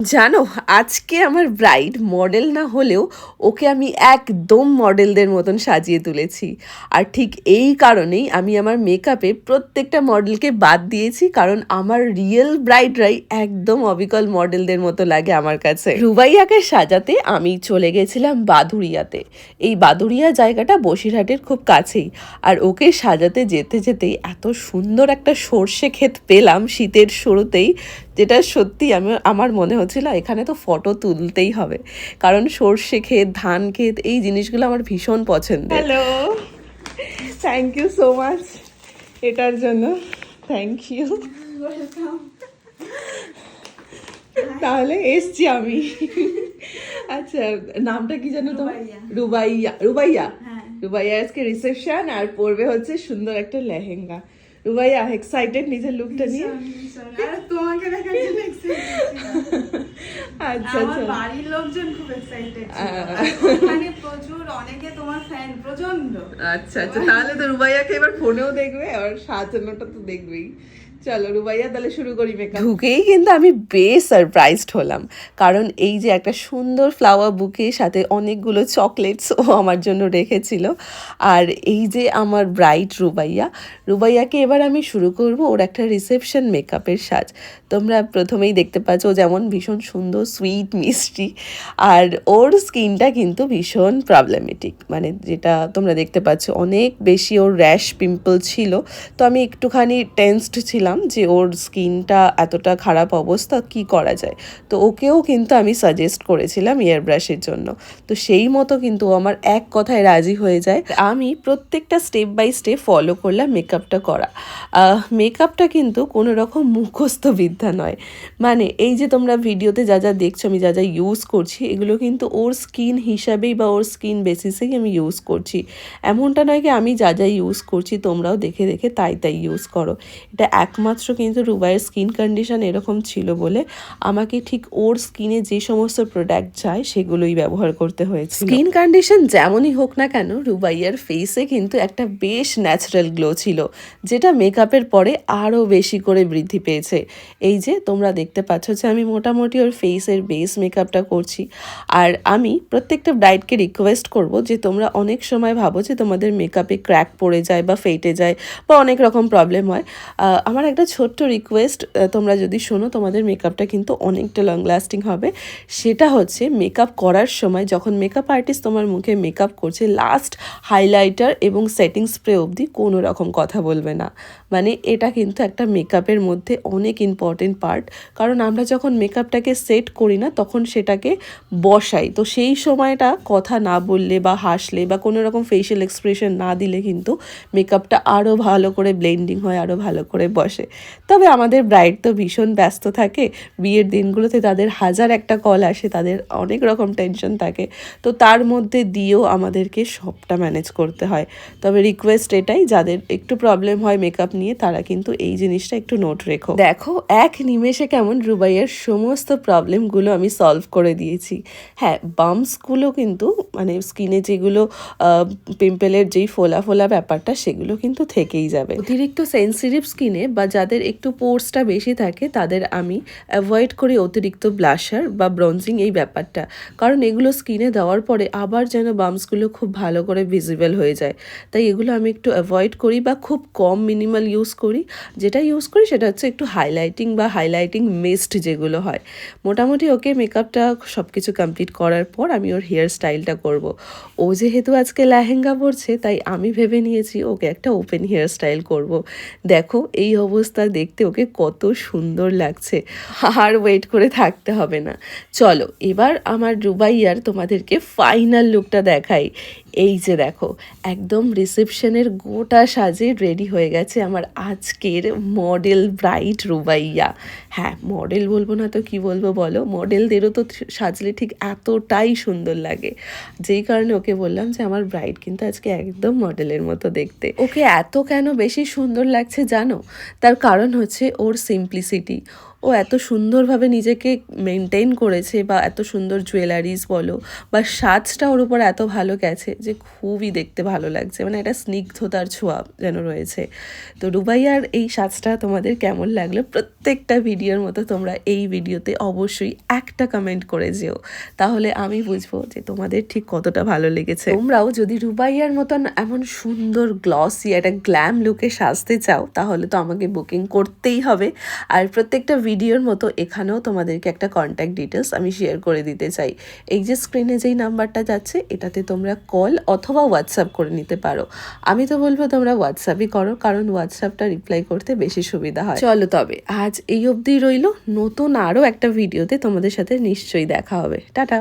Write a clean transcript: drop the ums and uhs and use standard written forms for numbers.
জানো, আজকে আমার ব্রাইড মডেল না হলেও ওকে আমি একদম মডেলদের মতন সাজিয়ে তুলেছি। আর ঠিক এই কারণেই আমি আমার মেকআপে প্রত্যেকটা মডেলকে বাদ দিয়েছি, কারণ আমার রিয়েল ব্রাইডরাই একদম অবিকল মডেলদের মতো লাগে আমার কাছে। রুবাইয়াকে সাজাতে আমি চলে গেছিলাম বাদুড়িয়াতে। এই বাদুড়িয়া জায়গাটা বসিরহাটের খুব কাছেই। আর ওকে সাজাতে যেতে যেতেই এত সুন্দর একটা সর্ষে ক্ষেত পেলাম শীতের শুরুতেই, যেটা সত্যি আমার মনে হচ্ছিল এখানে তো ফটো তুলতেই হবে, কারণ সর্ষে ক্ষেত, ধান ক্ষেত, এই জিনিসগুলো আমার ভীষণ পছন্দের। Hello, thank you so much এটার জন্য, থ্যাংক ইউ। তাহলে এসছি আমি। আচ্ছা, নামটা কি জানো তোমার? রুবাইয়া। রুবাইয়া, রুবাইয়া আজকে রিসেপশন আর পরবে হচ্ছে সুন্দর একটা লেহেঙ্গা। রুবাইয়া এক্সাইটেড নিজের লুকটা নিয়ে? তোমাকে দেখার জন্য আচ্ছা আচ্ছা, বাড়ির লোকজন খুব এক্সাইটেড মানে প্রচুর, অনেকে তোমার ফ্যান প্রচন্ড। আচ্ছা আচ্ছা, তাহলে তো রুবাইয়াকে এবার ফোনেও দেখবে আর সাজানোটা তো দেখবেই। চলো রুবাইয়া, তাহলে শুরু করি মেকআপ। ঢুকেই কিন্তু আমি বেশ সারপ্রাইজড হলাম, কারণ এই যে একটা সুন্দর ফ্লাওয়ার বুকে সাথে অনেকগুলো চকলেটস ও আমার জন্য রেখেছিল। আর এই যে আমার ব্রাইড রুবাইয়া, রুবাইয়াকে এবার আমি শুরু করব ওর একটা রিসেপশন মেকআপের সাজ। তোমরা প্রথমেই দেখতে পাচ্ছ ও যেমন ভীষণ সুন্দর সুইট মিষ্টি, আর ওর স্কিনটা কিন্তু ভীষণ প্রবলেমেটিক, মানে যেটা তোমরা দেখতে পাচ্ছ অনেক বেশি ওর র্যাশ পিম্পল ছিল। তো আমি একটুখানি টেন্সড ছিলাম যে ওর স্কিনটা এতটা খারাপ অবস্থা, কি করা যায়। তো ওকেও কিন্তু আমি সাজেস্ট করেছিলাম এয়ার ব্রাশের জন্য। তো সেই মতো কিন্তু ও আমার এক কথায় রাজি হয়ে যায়। আমি প্রত্যেকটা স্টেপ বাই স্টেপ ফলো করলাম মেকআপটা করা। মেকআপটা কিন্তু কোনো রকম মুখস্থ বিদ্যা নয়, মানে এই যে তোমরা ভিডিওতে যা যা দেখছো আমি যা যা ইউজ করছি, এগুলো কিন্তু ওর স্কিন হিসাবেই বা ওর স্কিন বেসিসেই আমি ইউজ করছি। এমনটা নয় কি আমি যা যা ইউজ করছি তোমরাও দেখে দেখে তাই তাই ইউজ করো। এটা একমাত্র কিন্তু রুবাইয়ের স্কিন কন্ডিশন এরকম ছিল বলে আমাকে ঠিক ওর স্কিনে যে সমস্ত প্রোডাক্ট চাই সেগুলোই ব্যবহার করতে হয়েছে। স্কিন কন্ডিশন যেমনই হোক না কেন, রুবাইয়ার ফেসে কিন্তু একটা বেশ ন্যাচারাল গ্লো ছিল, যেটা মেকআপের পরে আরও বেশি করে বৃদ্ধি পেয়েছে। এই যে তোমরা দেখতে পাচ্ছ যে আমি মোটামুটি ওর ফেসের বেস মেকআপটা করছি। আর আমি প্রত্যেকটা ব্রাইডকে রিকোয়েস্ট করব যে তোমরা অনেক সময় ভাবো যে তোমাদের মেকআপে ক্র্যাক পড়ে যায় বা ফেটে যায় বা অনেক রকম প্রবলেম হয়। আমার একটা ছোট্ট রিকোয়েস্ট, তোমরা যদি শোনো তোমাদের মেকআপটা কিন্তু অনেকটা লং লাস্টিং হবে। সেটা হচ্ছে মেকআপ করার সময় যখন মেকআপ আর্টিস্ট তোমার মুখে মেকআপ করছে, লাস্ট হাইলাইটার এবং সেটিং স্প্রে অবধি কোনো রকম কথা বলবে না। মানে এটা কিন্তু একটা মেকআপের মধ্যে অনেক ইম্পর্টেন্ট পার্ট, কারণ আমরা যখন মেকআপটাকে সেট করি না তখন সেটাকে বসাই, তো সেই সময়টা কথা না বললে বা হাসলে বা কোনো রকম ফেশিয়াল এক্সপ্রেশন না দিলে কিন্তু মেকআপটা আরও ভালো করে ব্লেন্ডিং হয়, আরও ভালো করে বসে। তবে আমাদের ব্রাইড তো ভীষণ ব্যস্ত থাকে, বিয়ের দিনগুলোতে তাদের হাজার একটা কল আসে, তাদের অনেক রকম টেনশন থাকে, তো তার মধ্যে দিয়েও আমাদেরকে সবটা ম্যানেজ করতে হয়। তবে রিকোয়েস্ট এটাই, যাদের একটু প্রবলেম হয় মেকআপ নিয়ে তারা কিন্তু এই জিনিসটা একটু নোট রেখো। দেখো এক নিমেষে কেমন রুবাইয়ের সমস্ত প্রবলেমগুলো আমি সলভ করে দিয়েছি। হ্যাঁ, বাম্পসগুলো কিন্তু মানে স্কিনে যেগুলো পিম্পলের যেই ফোলা ফোলা ব্যাপারটা সেগুলো কিন্তু থেকেই যাবে। অতিরিক্ত সেন্সিটিভ স্কিনে বা যাদের একটু পোর্সটা বেশি থাকে তাদের আমি অ্যাভয়েড করি অতিরিক্ত ব্লাশার বা ব্রঞ্জিং এই ব্যাপারটা, কারণ এগুলো স্কিনে দেওয়ার পরে আবার যেন বাম্পসগুলো খুব ভালো করে ভিজিবল হয়ে যায়। তাই এগুলো আমি একটু অ্যাভয়েড করি বা খুব কম মিনিমাল ইউজ করি। যেটা ইউজ করি সেটা হচ্ছে একটু হাইলাইটিং বা হাইলাইটিং মিস্ট যেগুলো হয়। মোটামুটি ওকে মেকআপটা সব কিছু কমপ্লিট করার পর আমি ওর হেয়ার স্টাইলটা করব। ও যেহেতু আজকে লেহেঙ্গা পরছে তাই আমি ভেবে নিয়েছি ওকে একটা ওপেন হেয়ার স্টাইল করব। দেখো এই অবস্থা দেখতে ওকে কত সুন্দর লাগছে, আর ওয়েট করে থাকতে হবে না। চলো এবার আমার রুবাইয়ার তোমাদেরকে ফাইনাল লুকটা দেখাই। এই যে দেখো, একদম রিসেপশনের গোটা সাজে রেডি হয়ে গেছে আমার আজকের মডেল ব্রাইড রুবাইয়া। হ্যাঁ, মডেল বলবো না তো কি বলবো বলো, মডেলদেরও তো সাজলে ঠিক এতটাই সুন্দর লাগে, যেই কারণে ওকে বললাম যে আমার ব্রাইড কিন্তু আজকে একদম মডেলের মতো দেখতে। ওকে এত কেন বেশি সুন্দর লাগছে জানো? তার কারণ হচ্ছে ওর সিম্পলিসিটি। ও এত সুন্দরভাবে নিজেকে মেনটেন করেছে, বা এত সুন্দর জুয়েলারিস বলো বা সাজটা ওর উপর এত ভালো গেছে যে খুবই দেখতে ভালো লাগছে, মানে একটা স্নিগ্ধতার ছোঁয়া যেন রয়েছে। তো রুবাইয়ার এই সাজটা তোমাদের কেমন লাগলো? প্রত্যেকটা ভিডিওর মতো তোমরা এই ভিডিওতে অবশ্যই একটা কমেন্ট করে যেও, তাহলে আমি বুঝবো যে তোমাদের ঠিক কতটা ভালো লেগেছে। তোমরাও যদি রুবাইয়ার মতন এমন সুন্দর গ্লসি একটা গ্ল্যাম লুকে সাজতে চাও তাহলে তো আমাকে বুকিং করতেই হবে। আর প্রত্যেকটা ভিডিওর মতো এখানেও তোমাদেরকে একটা কন্ট্যাক্ট ডিটেলস আমি শেয়ার করে দিতে চাই। এই যে স্ক্রিনে যেই নাম্বারটা যাচ্ছে এটাতে তোমরা কল অথবা হোয়াটসঅ্যাপ করে নিতে পারো। আমি তো বলবো তোমরা হোয়াটসঅ্যাপই করো, কারণ হোয়াটসঅ্যাপটা রিপ্লাই করতে বেশি সুবিধা হয়। চলো তবে আজ এই অবধি রইলো, নতুন আরও একটা ভিডিওতে তোমাদের সাথে নিশ্চয়ই দেখা হবে। টাটা।